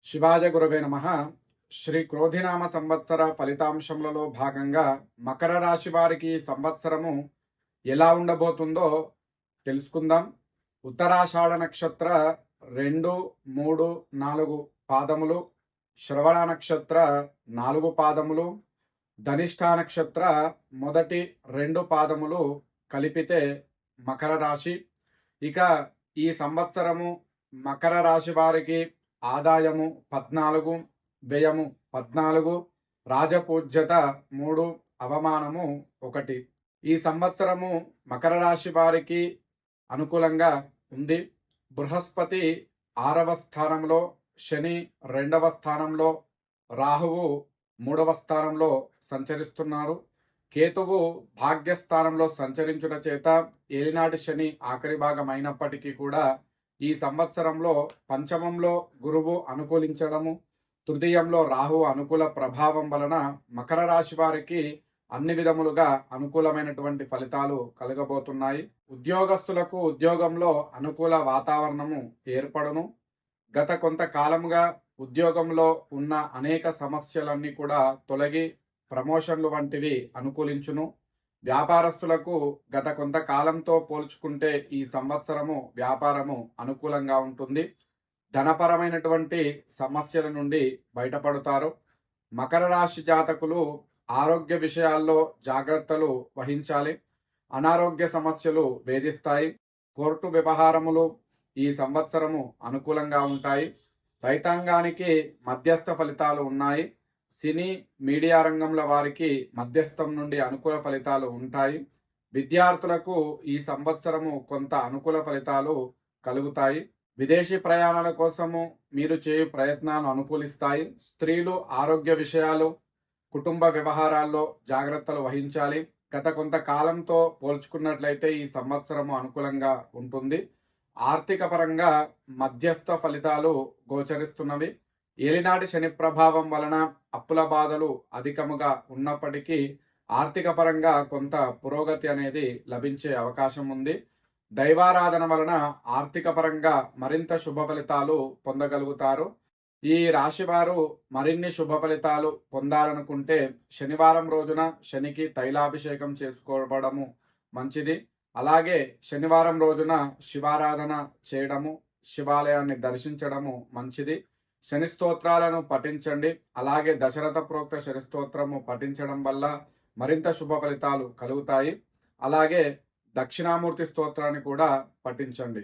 శివాయ గురవే నమః. శ్రీ క్రోధినామ సంవత్సర ఫలితాంశములలో భాగంగా మకర రాశి వారికి ఈ సంవత్సరము ఎలా ఉండబోతుందో తెలుసుకుందాం. ఉత్తరాషాఢ నక్షత్ర 2, 3, 4 పాదములు, శ్రవణ నక్షత్ర 4 పాదములు, ధనిష్ఠా నక్షత్ర మొదటి 2 పాదములు కలిపితే మకర రాశి. ఇక ఈ సంవత్సరము మకర రాశి వారికి ఆదాయము 14, వ్యయము 14, రాజపూజ్యత 3, అవమానము 1. ఈ సంవత్సరము మకర రాశి వారికి అనుకూలంగా ఉంది. బృహస్పతి 6వ స్థానంలో, శని 2వ స్థానంలో, రాహువు 3వ స్థానంలో సంచరిస్తున్నారు. కేతువు భాగ్యస్థానంలో సంచరించుట చేత ఏలినాటి శని ఆఖరి భాగం అయినప్పటికీ కూడా ఈ సంవత్సరంలో పంచమంలో గురువు అనుకూలించడము, తృతీయంలో రాహు అనుకూల ప్రభావం వలన మకర రాశి వారికి అన్ని విధములుగా అనుకూలమైనటువంటి ఫలితాలు కలగబోతున్నాయి. ఉద్యోగస్తులకు ఉద్యోగంలో అనుకూల వాతావరణము ఏర్పడును. గత కొంతకాలముగా ఉద్యోగంలో ఉన్న అనేక సమస్యలన్నీ కూడా తొలగి ప్రమోషన్లు వంటివి అనుకూలించును. వ్యాపారస్తులకు గత కొంతకాలంతో పోల్చుకుంటే ఈ సంవత్సరము వ్యాపారము అనుకూలంగా ఉంటుంది. ధనపరమైనటువంటి సమస్యల నుండి బయటపడతారు. మకర రాశి జాతకులు ఆరోగ్య విషయాల్లో జాగ్రత్తలు వహించాలి. అనారోగ్య సమస్యలు వేధిస్తాయి. కోర్టు వ్యవహారములు ఈ సంవత్సరము అనుకూలంగా ఉంటాయి. రైతాంగానికి మధ్యస్థ ఫలితాలు ఉన్నాయి. సినీ మీడియా రంగంల వారికి మధ్యస్థం నుండి అనుకూల ఫలితాలు ఉంటాయి. విద్యార్థులకు ఈ సంవత్సరము కొంత అనుకూల ఫలితాలు కలుగుతాయి. విదేశీ ప్రయాణాల కోసము మీరు చేయు ప్రయత్నాలు అనుకూలిస్తాయి. స్త్రీలు ఆరోగ్య విషయాలు, కుటుంబ వ్యవహారాల్లో జాగ్రత్తలు వహించాలి. గత కొంతకాలంతో పోల్చుకున్నట్లయితే ఈ సంవత్సరము అనుకూలంగా ఉంటుంది. ఆర్థిక పరంగా మధ్యస్థ ఫలితాలు గోచరిస్తున్నవి. ఏలినాటి శని ప్రభావం వలన అప్పుల బాధలు అధికముగా ఉన్నప్పటికీ ఆర్థిక పరంగా కొంత పురోగతి అనేది లభించే అవకాశం ఉంది. దైవారాధన వలన ఆర్థిక పరంగా మరింత శుభ ఫలితాలు పొందగలుగుతారు. ఈ రాశివారు మరిన్ని శుభ ఫలితాలు పొందాలనుకుంటే శనివారం రోజున శనికి తైలాభిషేకం చేసుకోవడము మంచిది. అలాగే శనివారం రోజున శివారాధన చేయడము, శివాలయాన్ని దర్శించడము మంచిది. శని స్తోత్రాలను పఠించండి. అలాగే దశరథ ప్రోక్త శని స్తోత్రము పఠించడం వల్ల మరింత శుభ ఫలితాలు కలుగుతాయి. అలాగే దక్షిణామూర్తి స్తోత్రాన్ని కూడా పఠించండి.